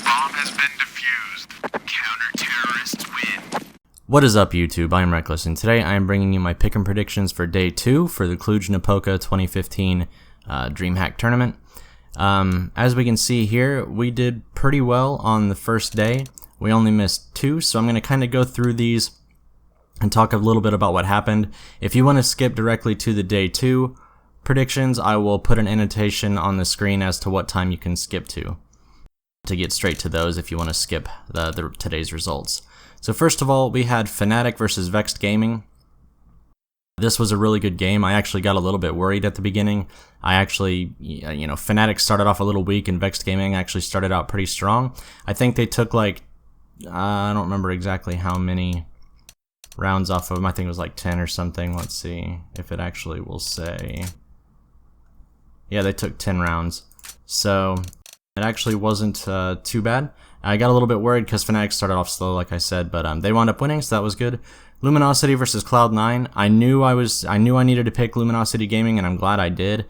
Bomb has been defused. Counter-terrorists win. What is up, YouTube? I am Reckless, and today I am bringing you my pick'em predictions for Day 2 for the Cluj Napoca 2015 Dreamhack Tournament. As we can see here, we did pretty well on the first day. We only missed 2, so I'm going to kind of go through these and talk a little bit about what happened. If you want to skip directly to the Day 2 predictions, I will put an annotation on the screen as to what time you can skip to get straight to those if you want to skip today's results. So first of all, we had Fnatic versus Vexed Gaming. This was a really good game. I actually got a little bit worried at the beginning. Fnatic started off a little weak and Vexed Gaming actually started out pretty strong. I think they took like, I don't remember exactly how many rounds off of them. I think it was like 10 or something. Let's see if it actually will say. Yeah, they took 10 rounds. So it actually wasn't too bad. I got a little bit worried because Fnatic started off slow, like I said, but they wound up winning, so that was good. Luminosity versus Cloud9. I knew I needed to pick Luminosity Gaming, and I'm glad I did.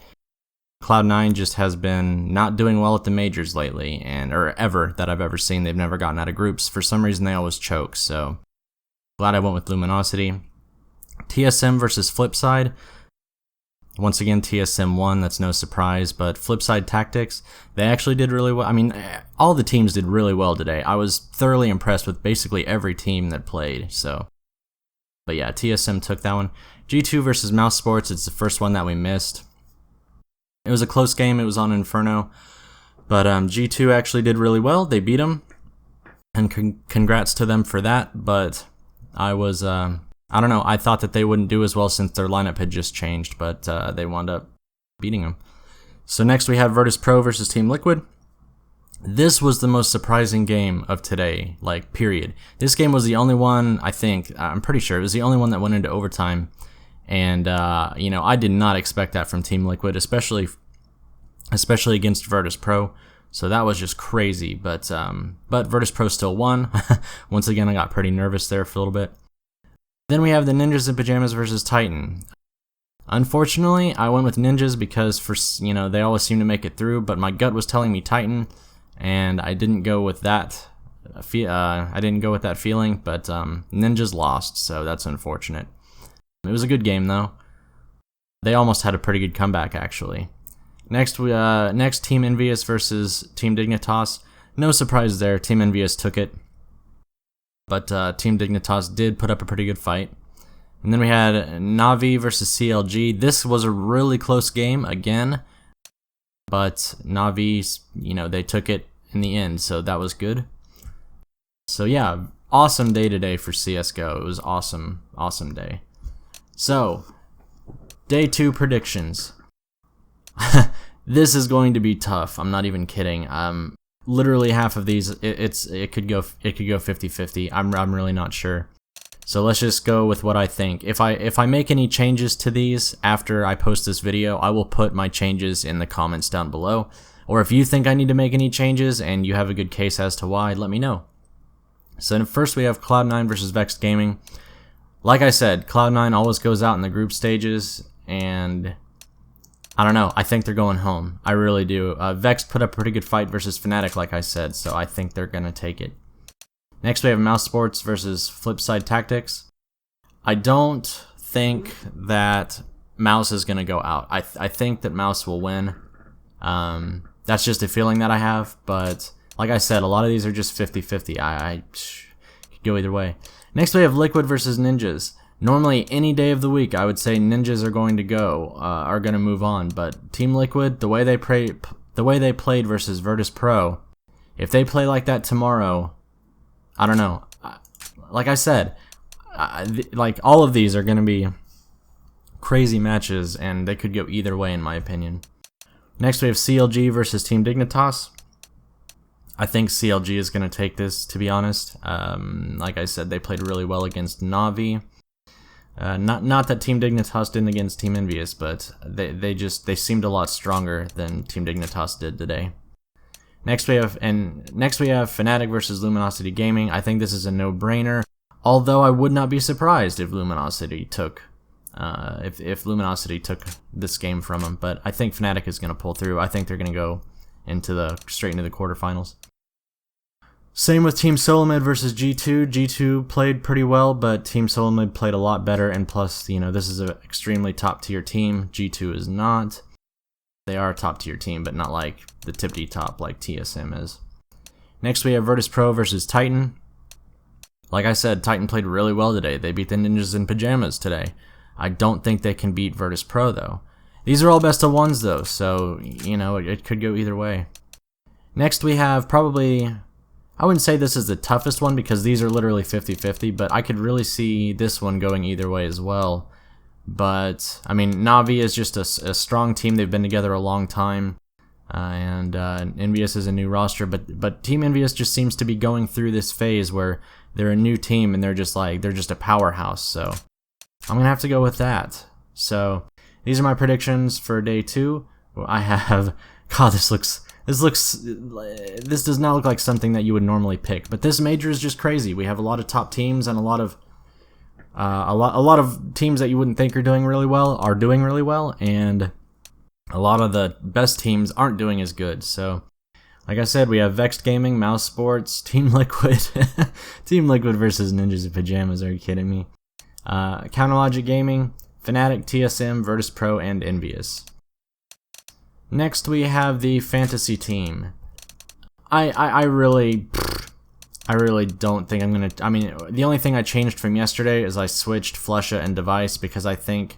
Cloud9 just has been not doing well at the majors lately, or ever that I've ever seen. They've never gotten out of groups. For some reason, they always choke. So glad I went with Luminosity. TSM versus Flipside. Once again, TSM won, that's no surprise, but Flipside Tactics, they actually did really well. I mean, all the teams did really well today. I was thoroughly impressed with basically every team that played, so. But yeah, TSM took that one. G2 versus Mouse Sports, it's the first one that we missed. It was a close game, it was on Inferno, but G2 actually did really well, they beat them, and congrats to them for that, but I was, I don't know, I thought that they wouldn't do as well since their lineup had just changed, but they wound up beating them. So next we have Virtus Pro versus Team Liquid. This was the most surprising game of today, like, period. This game was the only one, I'm pretty sure, it was the only one that went into overtime. And, I did not expect that from Team Liquid, especially against Virtus Pro. So that was just crazy, but Virtus Pro still won. Once again, I got pretty nervous there for a little bit. Then we have the Ninjas in Pajamas versus Titan. Unfortunately, I went with Ninjas because they always seem to make it through, but my gut was telling me Titan, and I didn't go with that. I didn't go with that feeling, but Ninjas lost, so that's unfortunate. It was a good game though. They almost had a pretty good comeback actually. Next Team Envious versus Team Dignitas. No surprise there. Team Envious took it. But Team Dignitas did put up a pretty good fight. And then we had Na'Vi versus CLG. This was a really close game again. But Na'Vi, they took it in the end, so that was good. So yeah, awesome day today for CSGO. It was awesome, awesome day. So, Day 2 predictions. This is going to be tough. I'm not even kidding. Literally half of these, it could go 50-50. I'm really not sure. So let's just go with what I think. If I make any changes to these after I post this video, I will put my changes in the comments down below. Or if you think I need to make any changes and you have a good case as to why, let me know. So first we have Cloud9 versus Vexed Gaming. Like I said, Cloud9 always goes out in the group stages, and I don't know, I think they're going home. I really do. Vex put up a pretty good fight versus Fnatic, like I said, so I think they're going to take it. Next we have Mouse Sports versus Flipside Tactics. I don't think that Mouse is going to go out. I think that Mouse will win. That's just a feeling that I have, but like I said, a lot of these are just 50-50. I could go either way. Next we have Liquid versus Ninjas. Normally, any day of the week, I would say Ninjas are going to move on. But Team Liquid, the way they played versus Virtus Pro, if they play like that tomorrow, I don't know. Like I said, like all of these are going to be crazy matches, and they could go either way, in my opinion. Next, we have CLG versus Team Dignitas. I think CLG is going to take this, to be honest. Like I said, they played really well against Na'Vi. Not that Team Dignitas didn't against Team Envious, but they seemed a lot stronger than Team Dignitas did today. Next we have Fnatic versus Luminosity Gaming. I think this is a no-brainer. Although I would not be surprised if Luminosity took this game from them, but I think Fnatic is going to pull through. I think they're going to go straight into the quarterfinals. Same with Team Solomid versus G2. G2 played pretty well, but Team Solomid played a lot better, and plus, you know, this is an extremely top-tier team. G2 is not. They are a top-tier team, but not like the tippity-top like TSM is. Next, we have Virtus Pro versus Titan. Like I said, Titan played really well today. They beat the Ninjas in Pajamas today. I don't think they can beat Virtus Pro, though. These are all best of ones, though, so, you know, it could go either way. Next, we have probably... I wouldn't say this is the toughest one because these are literally 50-50, but I could really see this one going either way as well. But, I mean, Na'Vi is just a strong team. They've been together a long time. And Envious is a new roster, but Team Envious just seems to be going through this phase where they're a new team and they're just a powerhouse. So I'm gonna have to go with that. So these are my predictions for day 2. I have, God, this does not look like something that you would normally pick. But this major is just crazy. We have a lot of top teams and a lot of teams that you wouldn't think are doing really well, and a lot of the best teams aren't doing as good. So, like I said, we have Vexed Gaming, Mouse Sports, Team Liquid, Team Liquid versus Ninjas in Pajamas. Are you kidding me? Counterlogic Gaming, Fnatic, TSM, Virtus Pro, and Envious. Next, we have the Fantasy team. I really don't think I'm gonna. I mean, the only thing I changed from yesterday is I switched Flusha and Device because I think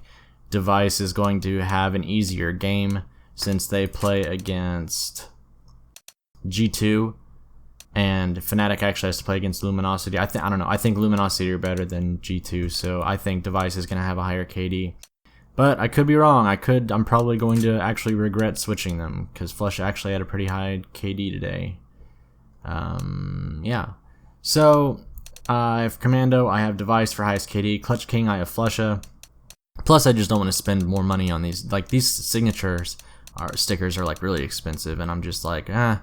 Device is going to have an easier game since they play against G2, and Fnatic actually has to play against Luminosity. I don't know. I think Luminosity are better than G2, so I think Device is gonna have a higher KD. But I could be wrong. I'm probably going to actually regret switching them because Flusha actually had a pretty high KD today. Yeah. So I have Commando. I have Device for highest KD. Clutch King. I have Flusha. Plus, I just don't want to spend more money on these. Like, these stickers are like really expensive, and I'm just like, I'm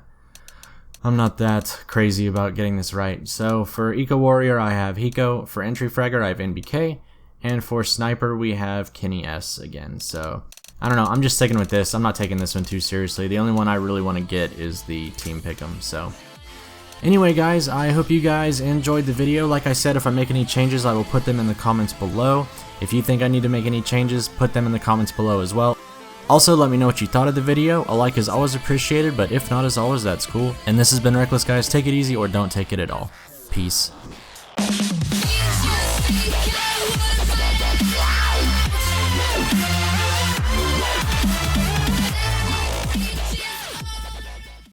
not that crazy about getting this right. So for Eco Warrior, I have Hiko. For Entry Fragger, I have NBK. And for Sniper, we have Kenny S again. So, I don't know. I'm just sticking with this. I'm not taking this one too seriously. The only one I really want to get is the Team Pick'em. So, anyway, guys, I hope you guys enjoyed the video. Like I said, if I make any changes, I will put them in the comments below. If you think I need to make any changes, put them in the comments below as well. Also, let me know what you thought of the video. A like is always appreciated, but if not, as always, that's cool. And this has been Reckless, guys. Take it easy or don't take it at all. Peace.